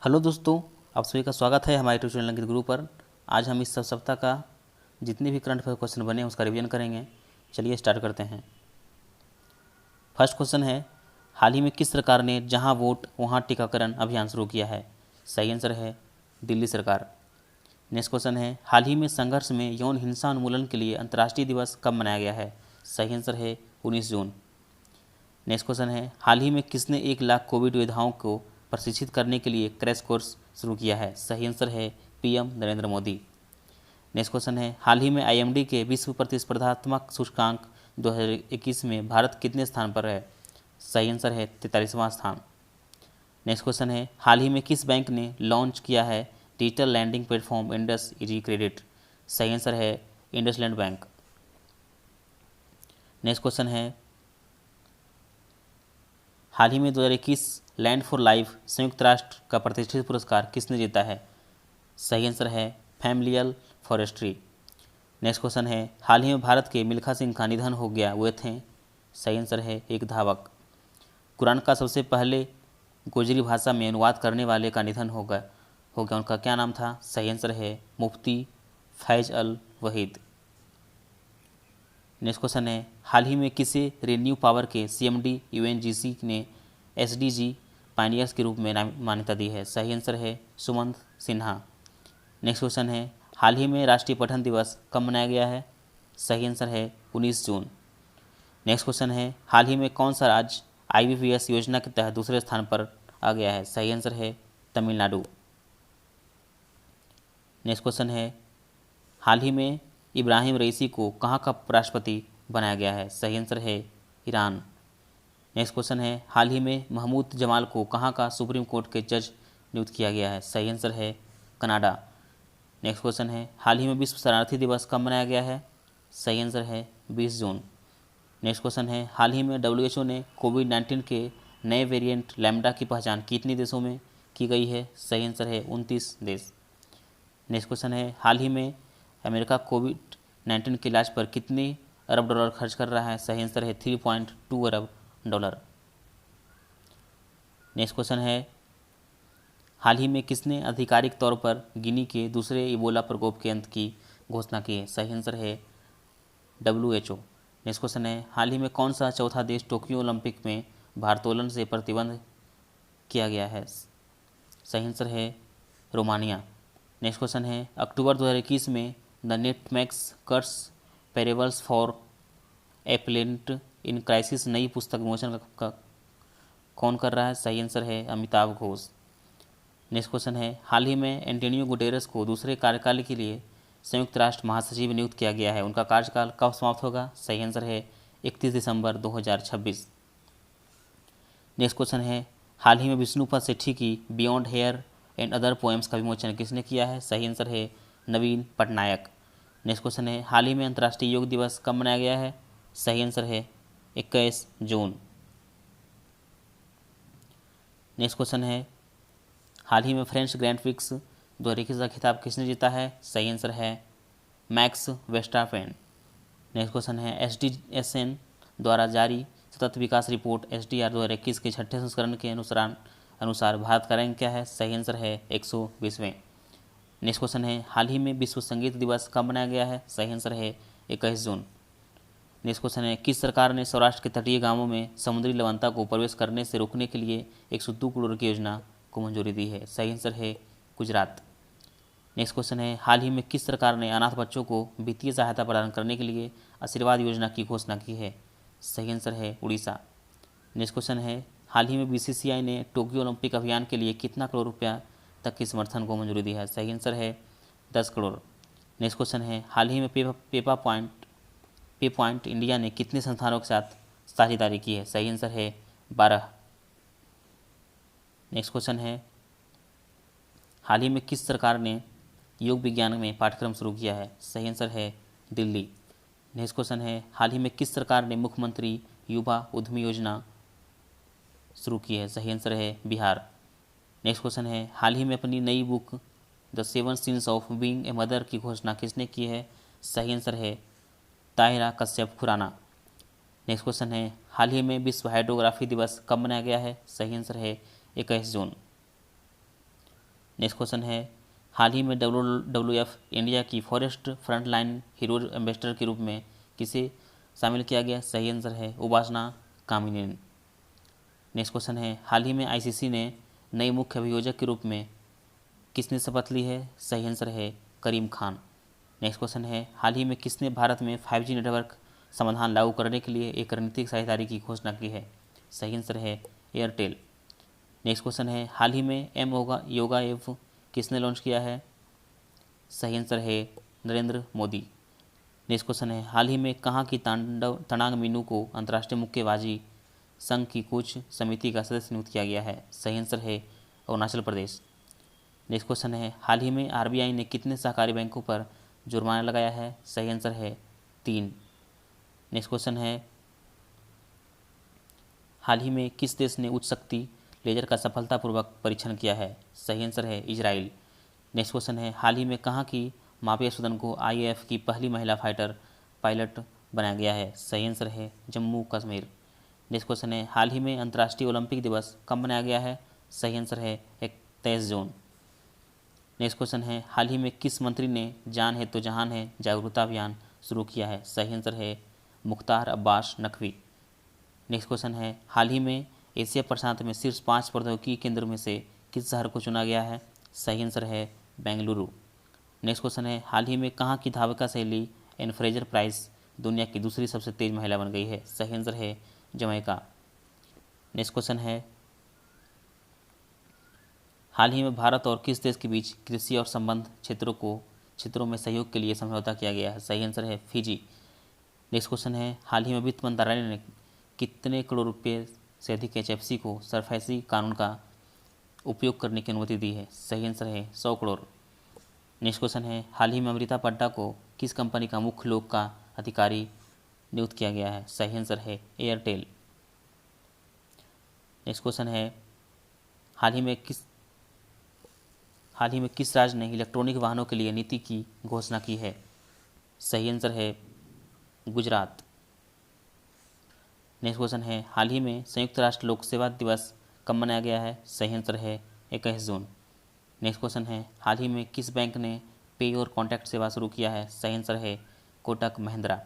Hello दोस्तों, आप सभी का स्वागत है हमारे ट्यूशन अंकित गुरु पर। आज हम इस सब सप्ताह का जितने भी करंट अफेयर क्वेश्चन बने हैं उसका रिवीजन करेंगे। चलिए स्टार्ट करते हैं। फर्स्ट क्वेश्चन है, हाल ही में किस सरकार ने जहां वोट वहां टीकाकरण अभियान शुरू किया है? सही आंसर है दिल्ली सरकार। नेक्स्ट क्वेश्चन है, हाल ही में संघर्ष में यौन हिंसा उन्मूलन के लिए अंतर्राष्ट्रीय दिवस कब मनाया गया है? सही आंसर है 19 जून। नेक्स्ट क्वेश्चन है, हाल ही में किसने 1 लाख कोविड योद्धाओं को प्रशिक्षित करने के लिए क्रैश कोर्स शुरू किया है? सही आंसर है PM Narendra Modi. Next question है, हाल ही में आईएमडी के विश्व प्रतिस्पर्धात्मक सूचकांक 2021 में भारत कितने स्थान पर है? सही आंसर है 43वां स्थान। नेक्स्ट क्वेश्चन है, हाल ही में किस बैंक ने लॉन्च किया है digital lending platform Indus easy credit? सही आंसर है इंडसलैंड बैंक। नेक्स्ट क्वेश्चन है, हाल ही में 2021 लैंड फॉर लाइफ संयुक्त राष्ट्र का प्रतिष्ठित पुरस्कार किसने जीता है? सही आंसर है फैमिलियल फॉरेस्ट्री। नेक्स्ट क्वेश्चन है, हाल ही में भारत के मिल्खा सिंह का निधन हो गया, वे थे? सही आंसर है एक धावक। कुरान का सबसे पहले गोजरी भाषा में अनुवाद करने वाले का निधन हो गया, उनका क्या नाम था? सही आंसर है मुफ्ती फैज अल वहीद। नेक्स्ट क्वेश्चन है, हाल ही में किसे रेन्यू पावर के सीएमडी यूएनजीसी ने एसडीजी पायनियर्स के रूप में मान्यता दी है? सही आंसर है सुमंत सिन्हा। नेक्स्ट क्वेश्चन है, हाल ही में राष्ट्रीय पठन दिवस कब मनाया गया है? सही आंसर है 19 जून। नेक्स्ट क्वेश्चन है, हाल ही में कौन सा राज्य आईबीपीएस योजना के तहत दूसरे स्थान पर आ गया है? सही आंसर है तमिलनाडु। नेक्स्ट क्वेश्चन है, हाल ही में इब्राहिम रईसी को कहाँ का राष्ट्रपति बनाया गया है? सही आंसर है ईरान। नेक्स्ट क्वेश्चन है, हाल ही में महमूद जमाल को कहाँ का सुप्रीम कोर्ट के जज नियुक्त किया गया है? सही आंसर है कनाडा। नेक्स्ट क्वेश्चन है, हाल ही में विश्व शरणार्थी दिवस कब मनाया गया है? सही आंसर है 20 जून। नेक्स्ट क्वेश्चन है, हाल ही में डब्ल्यूएचओ ने कोविड-19 के नए वेरिएंट लैम्डा की पहचान कितने देशों में की गई है? सही आंसर है 29 देश। नेक्स्ट क्वेश्चन है, हाल ही में अमेरिका कोविड-19 के इलाज पर कितने अरब डॉलर खर्च कर रहा है? सही आंसर है 3.2 अरब डॉलर। नेक्स्ट क्वेश्चन है, हाल ही में किसने आधिकारिक तौर पर गिनी के दूसरे इबोला प्रकोप के अंत की घोषणा की है? सही आंसर है डब्ल्यूएचओ। नेक्स्ट क्वेश्चन है, हाल ही में कौन सा चौथा देश टोक्यो ओलंपिक में भारोत्तोलन से प्रतिबंध किया गया है? सही आंसर है रोमानिया। नेक्स्ट क्वेश्चन है, अक्टूबर 2021 में the nutmeg's curse parables for a planet in crisis नई पुस्तक विमोचन का कौन कर रहा है? सही आंसर है अमिताभ घोष। नेक्स्ट क्वेश्चन है, हाल ही में एंटोनियो गुटेरेस को दूसरे कार्यकाल के लिए संयुक्त राष्ट्र महासचिव नियुक्त किया गया है, उनका कार्यकाल कब समाप्त होगा? सही आंसर है 31 दिसंबर 2026। नेक्स्ट क्वेश्चन है, हाल ही में विष्णुपद सेठी की beyond here and other poems का विमोचन किसने किया है? सही आंसर है नवीन पटनायक। नेक्स्ट क्वेश्चन है, हाल ही में अंतर्राष्ट्रीय योग दिवस कब मनाया गया है? सही आंसर है 21 जून। नेक्स्ट क्वेश्चन है, हाल ही में फ्रेंच ग्रैंड प्रिक्स 2021 का खिताब किसने जीता है? सही आंसर है मैक्स वेस्टापेन। नेक्स्ट क्वेश्चन है, एसडीएसएन द्वारा जारी सतत विकास रिपोर्ट एसडीआर 2021 के छठे संस्करण के अनुसार भारत का रैंक क्या है? सही आंसर है 120वें। नेक्स्ट क्वेश्चन है, हाल ही में विश्व संगीत दिवस कब मनाया गया है? सही आंसर है 21 जून। नेक्स्ट क्वेश्चन है, किस सरकार ने सौराष्ट्र के तटीय गांवों में समुद्री लवणता को प्रवेश करने से रोकने के लिए 102 करोड़ की योजना को मंजूरी दी है? सही आंसर है गुजरात। नेक्स्ट क्वेश्चन है, हाल ही में किस सरकार ने अनाथ बच्चों को वित्तीय सहायता प्रदान करने के लिए आशीर्वाद योजना की घोषणा की है? सही आंसर है उड़ीसा। नेक्स्ट क्वेश्चन है, हाल ही में बीसीसीआई ने टोक्यो ओलंपिक अभियान के लिए कितना करोड़ रुपया तक के समर्थन को मंजूरी दी है? सही आंसर है 10 करोड़। नेक्स्ट क्वेश्चन है, हाल ही में पे पॉइंट इंडिया ने कितने संस्थानों के साथ साझेदारी की है? सही आंसर है 12। नेक्स्ट क्वेश्चन है, हाल ही में किस सरकार ने योग विज्ञान में पाठ्यक्रम शुरू किया है? सही आंसर है दिल्ली। नेक्स्ट क्वेश्चन है, हाल ही में किस सरकार ने मुख्यमंत्री युवा उद्यमी योजना शुरू की है? सही आंसर है बिहार। नेक्स्ट क्वेश्चन है, हाल ही में अपनी नई book the 7 since of being a mother की घोषणा किसने की है? सही आंसर है ताहिरा कश्यप खुराना। नेक्स्ट क्वेश्चन है, हाल ही में विश्व हाइड्रोग्राफी दिवस कब मनाया गया है? सही आंसर है 21 जून। नेक्स्ट क्वेश्चन है हाल ही में WWF इंडिया की फॉरेस्ट फ्रंटलाइन हीरो एम्बेसडर के रूप में किसे शामिल किया गया? सही आंसर है उपासना कामिनेन। नेक्स्ट क्वेश्चन है हाल ही में ICC ने नई मुख्य अभियोजक के रूप में किसने शपथ ली है? सही आंसर है करीम खान। नेक्स्ट क्वेश्चन है हाल ही में किसने भारत में 5G नेटवर्क समाधान लागू करने के लिए एक रणनीतिक साझेदारी की घोषणा की है? सही आंसर है एयरटेल। नेक्स्ट क्वेश्चन है हाल ही में योगा ऐप किसने लॉन्च किया है? सही आंसर है नरेंद्र मोदी। नेक्स्ट क्वेश्चन है हाल ही में कहाँ की तड़ांग मीनू को अंतर्राष्ट्रीय मुक्केबाजी संघ की कोच समिति का सदस्य नियुक्त किया गया है? सही आंसर है अरुणाचल प्रदेश। नेक्स्ट क्वेश्चन है हाल ही में RBI ने कितने सहकारी बैंकों पर जुर्माना लगाया है? सही आंसर है 3। नेक्स्ट क्वेश्चन है हाल ही में किस देश ने उच्च शक्ति लेजर का सफलतापूर्वक परीक्षण किया है? सही आंसर है इजराइल। नेक्स्ट क्वेश्चन है हाल ही में कहाँ की मापिया सुदन को IAF की पहली महिला फाइटर पायलट बनाया गया है? सही आंसर है जम्मू कश्मीर। नेक्स्ट क्वेश्चन है हाल ही में अंतर्राष्ट्रीय ओलंपिक दिवस कब मनाया गया है? सही आंसर है 23 जून। नेक्स्ट क्वेश्चन है हाल ही में किस मंत्री ने जान है तो जहान है जागरूकता अभियान शुरू किया है? सही आंसर है मुख्तार अब्बास नकवी। नेक्स्ट क्वेश्चन है हाल ही में एशिया प्रशांत में शीर्ष 5 प्रौद्योगिकी केंद्र में से किस शहर को चुना गया है? सही आंसर है बेंगलुरु। नेक्स्ट क्वेश्चन है हाल ही में कहाँ की धावका शैली एन फ्रेजर प्राइस दुनिया की दूसरी सबसे तेज महिला बन गई है? सही आंसर है जमैका। नेक्स्ट क्वेश्चन है हाल ही में भारत और किस देश के बीच कृषि और संबंध क्षेत्रों में सहयोग के लिए समझौता किया गया है? सही आंसर है फिजी। नेक्स्ट क्वेश्चन है हाल ही में वित्त मंत्रालय ने कितने करोड़ रुपए से अधिक HFC को सरफेसी कानून का उपयोग करने की अनुमति दी है? सही आंसर है 100 करोड़। नेक्स्ट क्वेश्चन है हाल ही में अमृता पड्डा को किस कंपनी का मुख्य लोक का अधिकारी नियुक्त किया गया है? सही आंसर है एयरटेल। नेक्स्ट क्वेश्चन है हाल ही में किस राज्य ने इलेक्ट्रॉनिक वाहनों के लिए नीति की घोषणा की है? सही आंसर है गुजरात। नेक्स्ट क्वेश्चन है हाल ही में संयुक्त राष्ट्र लोक सेवा दिवस कब मनाया गया है? सही आंसर है 21 जून। नेक्स्ट क्वेश्चन है हाल ही में किस बैंक ने पे और कॉन्टैक्ट सेवा शुरू किया है? सही आंसर है कोटक महिंद्रा।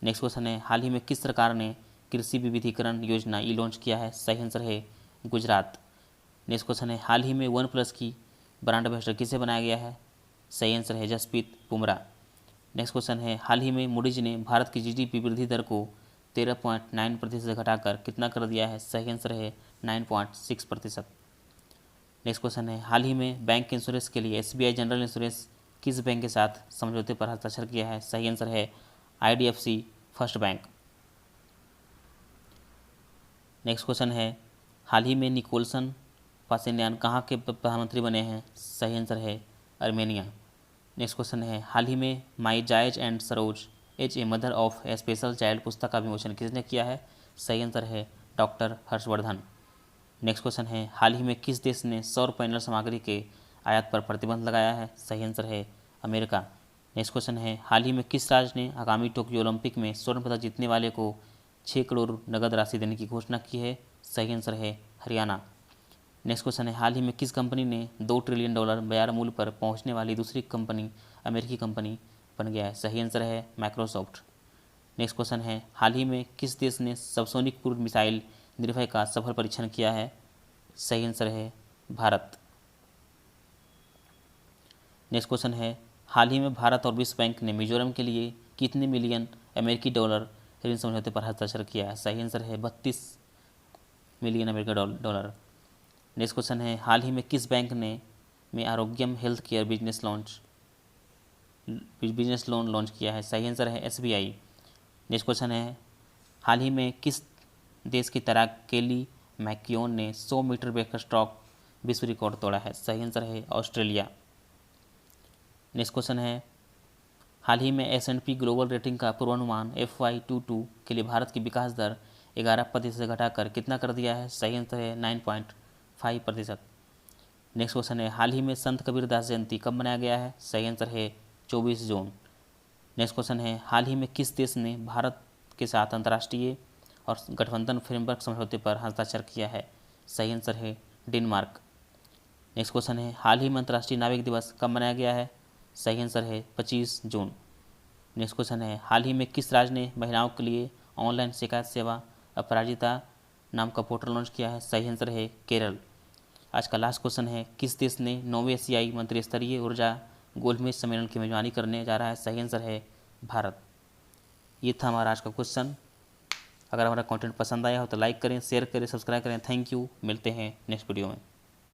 नेक्स्ट क्वेश्चन है हाल ही में किस सरकार ने कृषि विविधीकरण योजना लॉन्च किया है? सही आंसर है गुजरात। नेक्स्ट क्वेश्चन है हाल ही में OnePlus की ब्रांड एम्बेसडर किसे बनाया गया है? सही आंसर है जसप्रीत बुमराह। नेक्स्ट क्वेश्चन है हाल ही में मूडीज ने भारत की GDP वृद्धि दर को 13.9% से घटाकर कितना कर दिया है? सही आंसर है 9.6%। नेक्स्ट क्वेश्चन है हाल ही में बैंक इंश्योरेंस के लिए SBI जनरल इंश्योरेंस किस बैंक के साथ समझौते पर हस्ताक्षर किया है? सही आंसर है IDFC first bank. Next question है हाल ही में निकोलसन पाशिन्यान कहाँ के प्रधानमंत्री बने हैं? सही आंसर है आर्मेनिया। नेक्स्ट क्वेश्चन है हाल ही में my joys and sorrows as a mother of a special child पुस्तक का विमोचन किसने किया है? सही आंसर है डॉक्टर हर्षवर्धन। नेक्स्ट क्वेश्चन है हाल ही में किस देश ने सौर पैनल सामग्री के आयात पर प्रतिबंध लगाया है? सही आंसर है अमेरिका। नेक्स्ट क्वेश्चन है हाल ही में किस राज्य ने आगामी टोक्यो ओलंपिक में स्वर्ण पदक जीतने वाले को 6 करोड़ नगद राशि देने की घोषणा की है? सही आंसर है हरियाणा। नेक्स्ट क्वेश्चन है हाल ही में किस कंपनी ने $2 ट्रिलियन बाजार मूल्य पर पहुंचने वाली दूसरी कंपनी अमेरिकी कंपनी बन गया है? सही आंसर है माइक्रोसॉफ्ट। नेक्स्ट क्वेश्चन है हाल ही में किस देश ने सबसोनिक क्रूज मिसाइल निर्भय का सफल परीक्षण किया है? सही आंसर है भारत। नेक्स्ट क्वेश्चन है हाल ही में भारत और विश्व बैंक ने मिजोरम के लिए कितने मिलियन अमेरिकी डॉलर ऋण समझौते पर हस्ताक्षर किया है? सही आंसर है 32 मिलियन अमेरिकी डॉलर। नेक्स्ट क्वेश्चन है हाल ही में किस बैंक ने में Arogyam health care business loan launch किया है? सही आंसर है SBI। नेक्स्ट क्वेश्चन है हाल ही में किस देश की तैराक केली मैक्योन ने 100 मीटर ब्रेक स्ट्रोक विश्व रिकॉर्ड तोड़ा है? सही आंसर है ऑस्ट्रेलिया। नेक्स्ट क्वेश्चन है हाल ही में S&P ग्लोबल रेटिंग का पूर्वानुमान FY22 के लिए भारत की विकास दर 11% से घटाकर कितना कर दिया है? सही आंसर है 9.5%। नेक्स्ट क्वेश्चन है हाल ही में संत कबीरदास जयंती कब मनाया गया है? सही आंसर है 24 जून। नेक्स्ट क्वेश्चन है हाल ही में किस देश ने भारत के साथ अंतर्राष्ट्रीय और गठबंधन फ्रेमवर्क समझौते पर हस्ताक्षर किया है? सही आंसर है डेनमार्क। नेक्स्ट क्वेश्चन है हाल ही में अंतर्राष्ट्रीय नाविक दिवस कब मनाया गया है? सही आंसर है 25 जून। नेक्स्ट क्वेश्चन है हाल ही में किस राज्य ने महिलाओं के लिए ऑनलाइन शिकायत सेवा अपराजिता नाम का पोर्टल लॉन्च किया है? सही आंसर है केरल। आज का लास्ट क्वेश्चन है किस देश ने 9वें एशियाई मंत्री स्तरीय ऊर्जा गोलमेज सम्मेलन की मेजबानी करने जा रहा है? सही आंसर है भारत। ये था हमारा आज का क्वेश्चन। अगर हमारा कंटेंट पसंद आया हो तो लाइक करें, शेयर करें, सब्सक्राइब करें। Thank you. मिलते हैं नेक्स्ट वीडियो में।